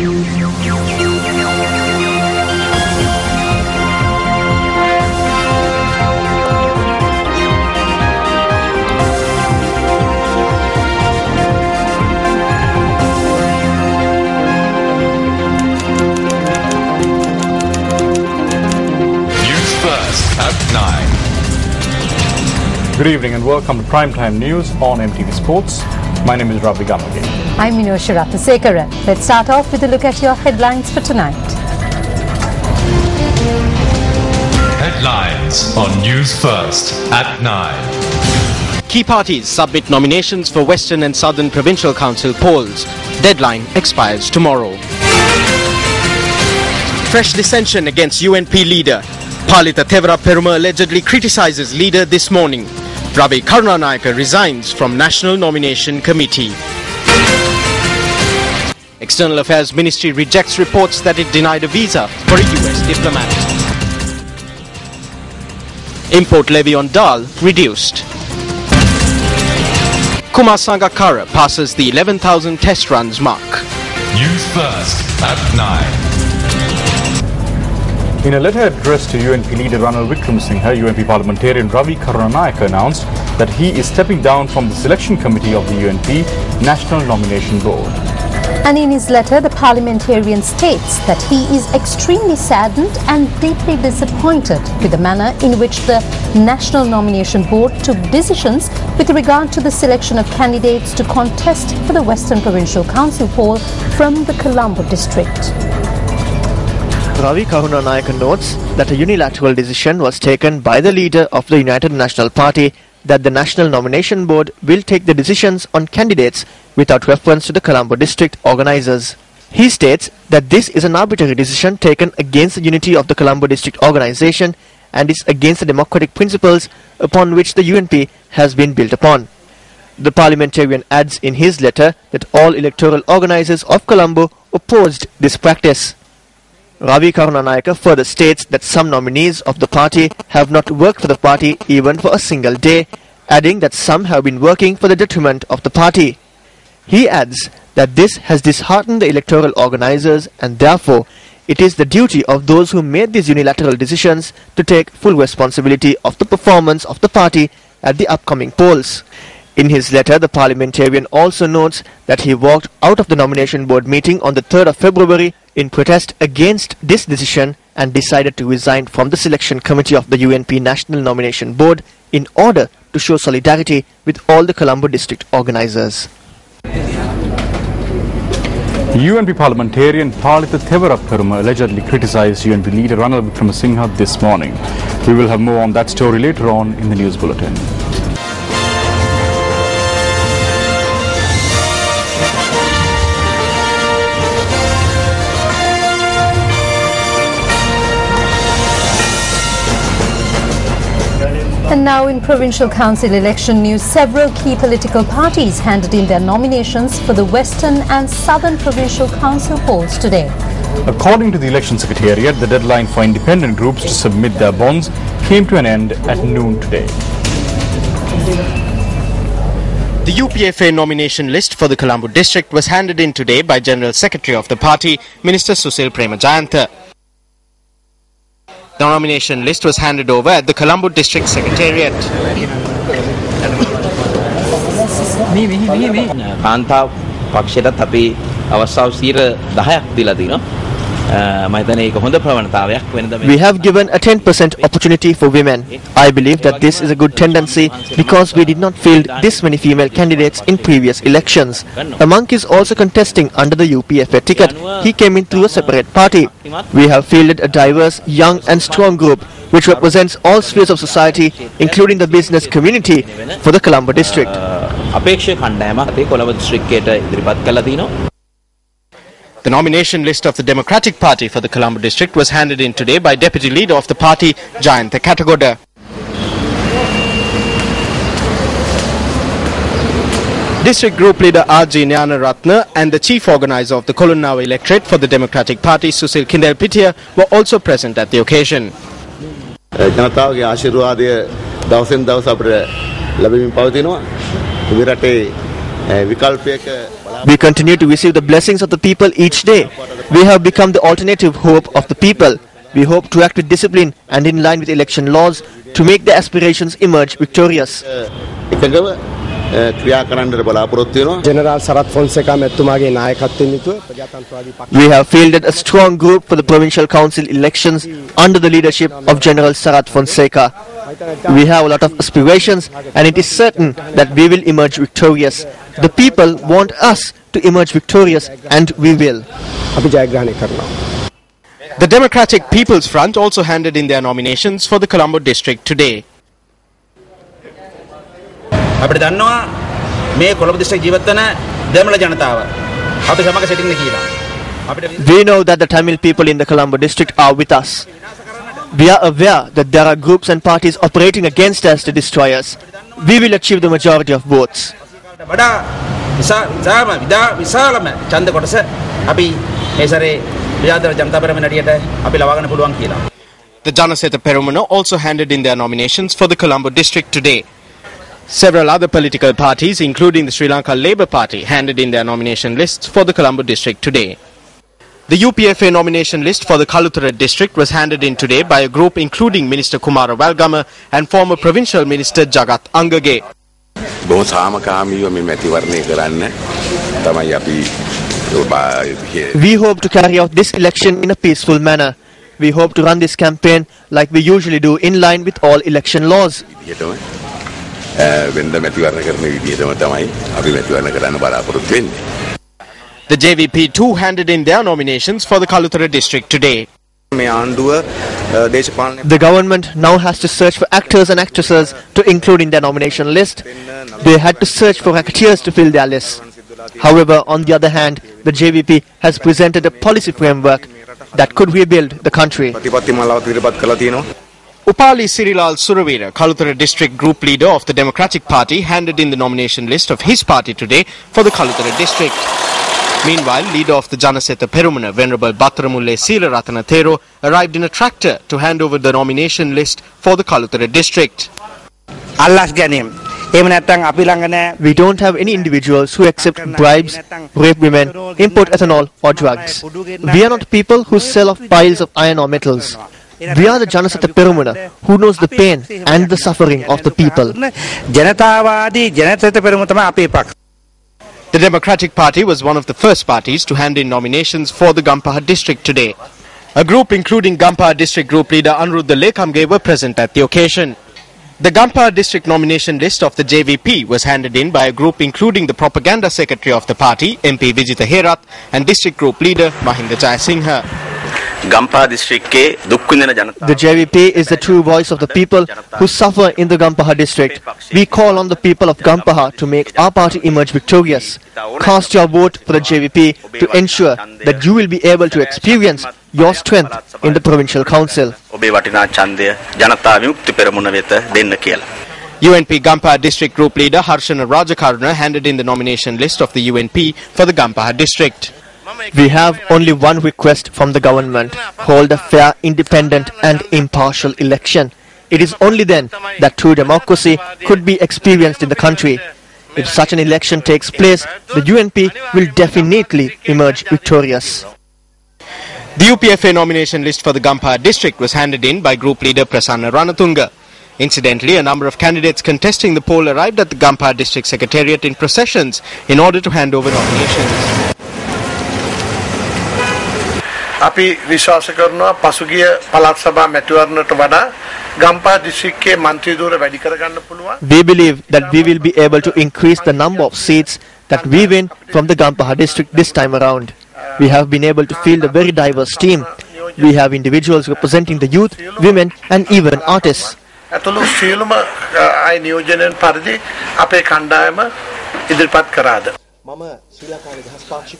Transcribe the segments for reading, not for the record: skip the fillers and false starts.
Good evening and welcome to Primetime News on MTV Sports. My name is Ravi Karunanayake. I'm Newsfirst. Let's start off with a look at your headlines for tonight. Headlines on Newsfirst at 9. Key parties submit nominations for Western and Southern Provincial Council polls. Deadline expires tomorrow. Fresh dissension against UNP leader. Palita Thevara Peruma allegedly criticizes leader this morning. Ravi Karunanayake resigns from National Nomination Committee. External Affairs Ministry rejects reports that it denied a visa for a US diplomat. Import levy on dal reduced. Kumar Sangakkara passes the 11,000 test runs mark. Newsfirst at 9. In a letter addressed to UNP leader Ranil Wickremesinghe, UNP parliamentarian Ravi Karunanayake announced that he is stepping down from the selection committee of the UNP National Nomination Board. And in his letter, the parliamentarian states that he is extremely saddened and deeply disappointed with the manner in which the National Nomination Board took decisions with regard to the selection of candidates to contest for the Western Provincial Council poll from the Colombo district. Ravi Karunanayake notes that a unilateral decision was taken by the leader of the United National Party that the National Nomination Board will take the decisions on candidates without reference to the Colombo district organisers. He states that this is an arbitrary decision taken against the unity of the Colombo district organisation and is against the democratic principles upon which the UNP has been built upon. The parliamentarian adds in his letter that all electoral organisers of Colombo opposed this practice. Ravi Karunanayake further states that some nominees of the party have not worked for the party even for a single day, adding that some have been working for the detriment of the party. He adds that this has disheartened the electoral organisers and therefore it is the duty of those who made these unilateral decisions to take full responsibility of the performance of the party at the upcoming polls. In his letter, the parliamentarian also notes that he walked out of the nomination board meeting on the 3rd of February in protest against this decision and decided to resign from the selection committee of the UNP National Nomination Board in order to show solidarity with all the Colombo district organisers. UNP parliamentarian Palita Thevara Peruma allegedly criticized UNP leader Ranil Wickremesinghe this morning. We will have more on that story later on in the news bulletin. And now in Provincial Council election news, several key political parties handed in their nominations for the Western and Southern Provincial Council polls today. According to the Election Secretariat, the deadline for independent groups to submit their bonds came to an end at noon today. The UPFA nomination list for the Colombo district was handed in today by General Secretary of the party, Minister Susil Premajayantha. The nomination list was handed over at the Colombo District Secretariat. කාන්තා පක්ෂයටත් අපි අවස්ථාව 10ක් දීලා තිනවා. මම හිතන්නේ ඒක හොඳ ප්‍රවණතාවයක් වෙනද මේ. We have given a 10% opportunity for women. I believe that this is a good tendency because we did not field this many female candidates in previous elections. A monk is also contesting under the UPFA ticket. He came in through a separate party. We have fielded a diverse, young and strong group which represents all spheres of society, including the business community, for the Colombo district. අපේක්ෂක කණ්ඩායමක් අපේ කොළඹ දිස්ත්‍රික්කයට ඉදිරිපත් කළා තිනවා. The nomination list of the Democratic Party for the Colombo district was handed in today by Deputy Leader of the party, Jayantha Katagoda. District Group Leader R.G. Nyanaratna and the Chief Organizer of the Kolunnawa electorate for the Democratic Party, Susil Kindelpitiya, were also present at the occasion. ජනතාවගේ ආශිර්වාදය දවසෙන් දවස අපිට ලැබෙමින් පවතිනවා. විරටේ විකල්පයක We continue to receive the blessings of the people each day. We have become the alternative hope of the people. We hope to act with discipline and in line with election laws to make their aspirations emerge victorious. එකඟව ක්‍රියා කරන්නට බලාපොරොත්තු වෙනවා. General Sarath Fonseka මැතිතුමාගේ නායකත්වයෙන් යුතුව ප්‍රජාතන්ත්‍රවාදී පක්ෂ We have fielded a strong group for the Provincial Council elections under the leadership of General Sarat Fonseca. We have a lot of aspirations and it is certain that we will emerge victorious. The people want us to emerge victorious and we will. අපි ජයග්‍රහණය කරනවා. The Democratic People's Front also handed in their nominations for the Colombo district today. අපිට දන්නවා මේ කොළඹ දිස්ත්‍රික්ක ජීවත් වෙන දෙමළ ජනතාව අපි සමග සිටින්න කියලා. We know that the Tamil people in the Colombo district are with us. We are aware that there are groups and parties operating against us to destroy us. We will achieve the majority of votes. වඩා විශාලම ඡන්ද කොටස අපි මේ සැරේ විජාතර ජනතා පෙරමුණ නඩියට අපි ලවා ගන්න පුළුවන් කියලා. The Janaseta Perumana also handed in their nominations for the Colombo district today. Several other political parties, including the Sri Lanka Labour Party, handed in their nomination lists for the Colombo district today. The UPFA nomination list for the Kaluthara district was handed in today by a group including Minister Kumara Walgama and former Provincial Minister Jagat Angage. බොහොම සාමකාමීව මේ මැතිවරණය කරන්න තමයි අපි We hope to carry out this election in a peaceful manner. We hope to run this campaign like we usually do in line with all election laws. වෙනද මැතිවරණ කරන විදිහටම තමයි අපි මැතිවරණ කරන්න බලාපොරොත්තු වෙන්නේ. The JVP too handed in their nominations for the Kaluthara district today. මේ ආණ්ඩුව දේශපාලන The government now has to search for actors and actresses to include in their nomination list. They had to search for racketeers to fill their list. However, on the other hand, the JVP has presented a policy framework that could rebuild the country. ප්‍රතිපත්ති මාලාවත් ඉදිරිපත් කළා තියෙනවා. Upali Sirilal Suravira, Kaluthara district group leader of the Democratic Party, handed in the nomination list of his party today for the Kaluthara district. Meanwhile, leader of the Janaseta Perumana, Venerable Battaramulle Seelaratana Thero, arrived in a tractor to hand over the nomination list for the Kaluthara district. අල්ලස් ගැනීම. එහෙම නැත්නම් අපි ළඟ නැහැ. We don't have any individuals who accept bribes, rape women, import ethanol or drugs. We are not people who sell off piles of iron or metals. We are the Janaseta Perumana who knows the pain and the suffering of the people. ජනතාවාදී ජනසෙත පෙරමුණ තමයි අපේ පක්ෂ. The Democratic Party was one of the first parties to hand in nominations for the Gampaha district today. A group including Gampaha district group leader Anuruddha Lekamge were present at the occasion. The Gampaha district nomination list of the JVP was handed in by a group including the propaganda secretary of the party, MP Vijitha Herath, and district group leader Mahinda Jayasinghe. Gampaha දිස්ත්‍රික්කයේ දුක් විඳින ජනතාව The JVP is the true voice of the people who suffer in the Gampaha district. We call on the people of Gampaha to make our party emerge victorious. Cast your vote for the JVP to ensure that you will be able to experience your strength in the Provincial Council. ඔබේ වටිනා ඡන්දය ජනතා විමුක්ති පෙරමුණ වෙත දෙන්න කියලා. UNP Gampaha district group leader Harshana Rajakaruna handed in the nomination list of the UNP for the Gampaha district. We have only one request from the government: hold a fair, independent and impartial election. It is only then that true democracy could be experienced in the country. If such an election takes place, the UNP will definitely emerge victorious. The UPFA nomination list for the Gampaha district was handed in by group leader Prasanna Ranatunga. Incidentally, a number of candidates contesting the poll arrived at the Gampaha district secretariat in processions in order to hand over nominations. අපි විශ්වාස කරනවා පසුගිය පළාත් සභා මැතිවරණයට වඩා ගම්පහ දිස්ත්‍රික්කයේ මන්ත්‍රී ධූර වැඩි කරගන්න පුළුවන්. We believe that we will be able to increase the number of seats that we win from the Gampaha district this time around. We have been able to field a very diverse team. We have individuals representing the youth, women and even artists. ඇතුළු සියලුම අය නියෝජනයෙන් පරිදි අපේ කණ්ඩායම ඉදිරිපත් කරාද.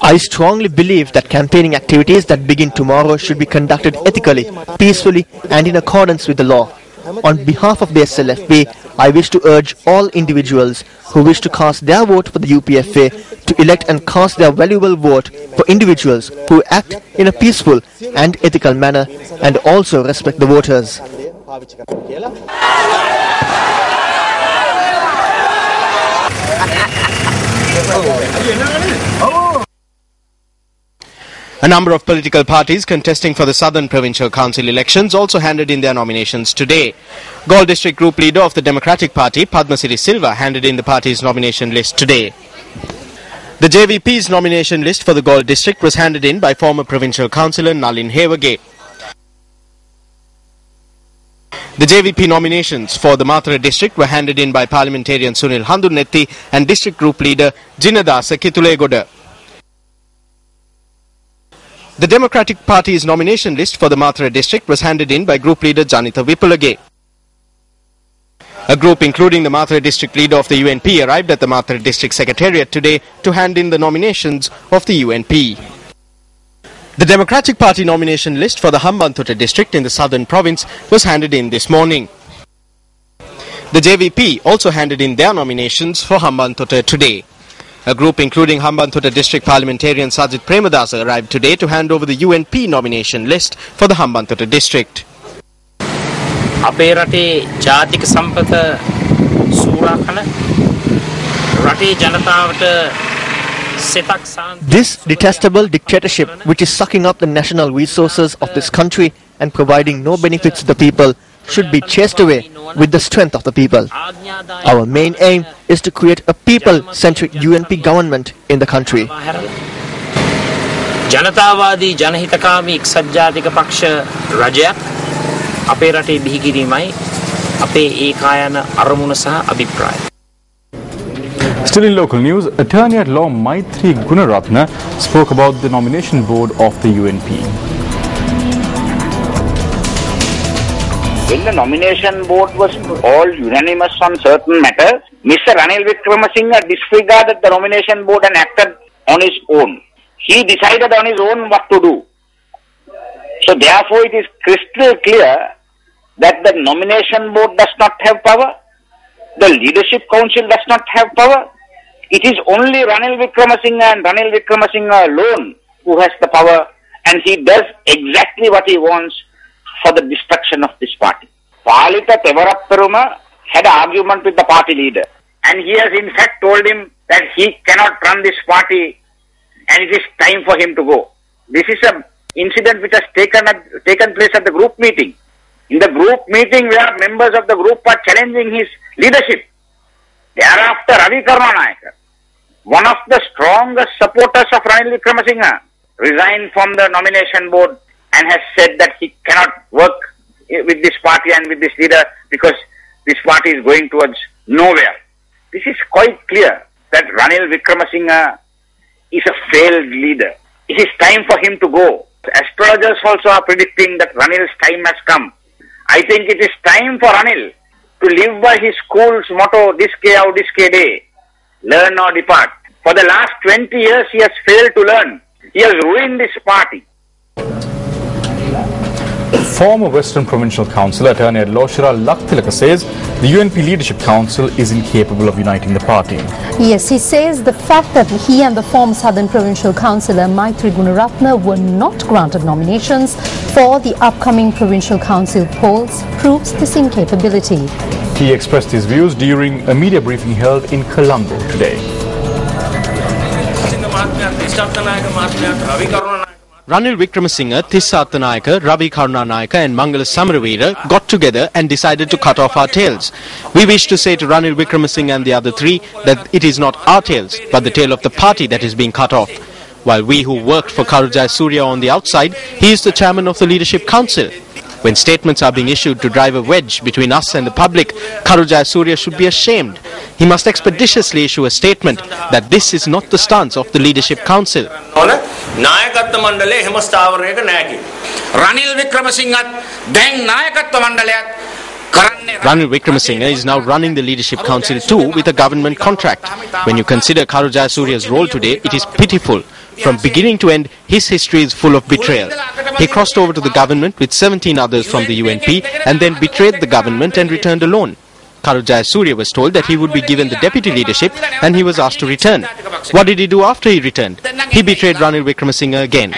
I strongly believe that campaigning activities that begin tomorrow should be conducted ethically, peacefully and in accordance with the law. On behalf of the SLFP, I wish to urge all individuals who wish to cast their vote for the UPFA to elect and cast their valuable vote for individuals who act in a peaceful and ethical manner and also respect the voters. A number of political parties contesting for the Southern Provincial Council elections also handed in their nominations today. Galle District Group Leader of the Democratic Party, Padmasiri Silva, handed in the party's nomination list today. The JVP's nomination list for the Galle District was handed in by former Provincial Councillor Nalin Hewage. The JVP nominations for the Mathura District were handed in by Parliamentarian Sunil Handunetti and District Group Leader Jinadasa Kitulegoda. The Democratic Party's nomination list for the Mathura District was handed in by Group Leader Janitha Vipulage. A group including the Mathura District Leader of the UNP arrived at the Mathura District Secretariat today to hand in the nominations of the UNP. The Democratic Party nomination list for the Hambantota District in the Southern Province was handed in this morning. The JVP also handed in their nominations for Hambantota today. A group including Hambantota District Parliamentarian Sajid Premadasa arrived today to hand over the UNP nomination list for the Hambantota District. අපේ රටේ ජාතික සම්පත සූරා කන රටේ ජනතාවට සෙතක් සාන්ති. This detestable dictatorship, which is sucking up the national resources of this country and providing no benefits to the people, should be chased away with the strength of the people. Our main aim is to create a people-centric UNP government in the country. ජනතාවාදී ජනහිතකාමී එක්සත් ජාතික පක්ෂ රජයක් අපේ රටේ බිහි කිරීමයි අපේ ඒකායන අරමුණ සහ අභිප්‍රාය. Still in local news, Attorney at Law Maitri Gunaratna spoke about the nomination board of the UNP. When the nomination board was all unanimous on certain matters, Mr. Ranil Wickramasinghe disregarded the nomination board and acted on his own. He decided on his own what to do. So therefore it is crystal clear that the nomination board does not have power, the leadership council does not have power. It is only Ranil Wickramasinghe and Ranil Wickramasinghe alone who has the power, and he does exactly what he wants for the destruction of this party. Palita Tevarapperuma had an argument with the party leader, and he has in fact told him that he cannot run this party and it is time for him to go. This is an incident which has taken place at the group meeting. In the group meeting where members of the group are challenging his leadership. Thereafter, Ravi Karunanayake, one of the strongest supporters of Ranil Wickramasinghe, resigned from the nomination board and has said that he cannot work with this party and with this leader because this party is going towards nowhere. This is quite clear that Ranil Wickramasinghe is a failed leader. It is time for him to go. Astrologers also are predicting that Ranil's time has come. I think it is time for Ranil to live by his school's motto, Diske Aao Diske De, learn or depart. For the last 20 years he has failed to learn. He has ruined this party. Former Western Provincial Councillor Attorney at Law Shira Laktilaka says the UNP Leadership Council is incapable of uniting the party. Yes, he says the fact that he and the former Southern Provincial Councillor Maitri Gunaratna were not granted nominations for the upcoming Provincial Council polls proves this incapability. He expressed his views during a media briefing held in Colombo today. Ranil Wickramasinghe, Tissathanayake, Ravi Karunanayake and Mangala Samaravira got together and decided to cut off our tails. We wish to say to Ranil Wickramasinghe and the other three that it is not our tails, but the tail of the party that is being cut off. While we who worked for Karujaya Surya on the outside, he is the chairman of the Leadership Council. When statements are being issued to drive a wedge between us and the public, Karujaya Surya should be ashamed. He must expeditiously issue a statement that this is not the stance of the Leadership Council. නායකත්ව මණ්ඩලයේ හැම ස්ථාවරයක නැහැ කි. රනිල් වික්‍රමසිංහත් දැන් නායකත්ව මණ්ඩලයක් කරන්නේ. Ranil Wickramasinghe is now running the Leadership Council too with a government contract. When you consider Karujaya Surya's role today, it is pitiful. From beginning to end, his history is full of betrayal. He crossed over to the government with 17 others from the UNP and then betrayed the government and returned alone. Karujaya Surya was told that he would be given the deputy leadership and he was asked to return. What did he do after he returned? He betrayed Ranil Wickramasinghe again.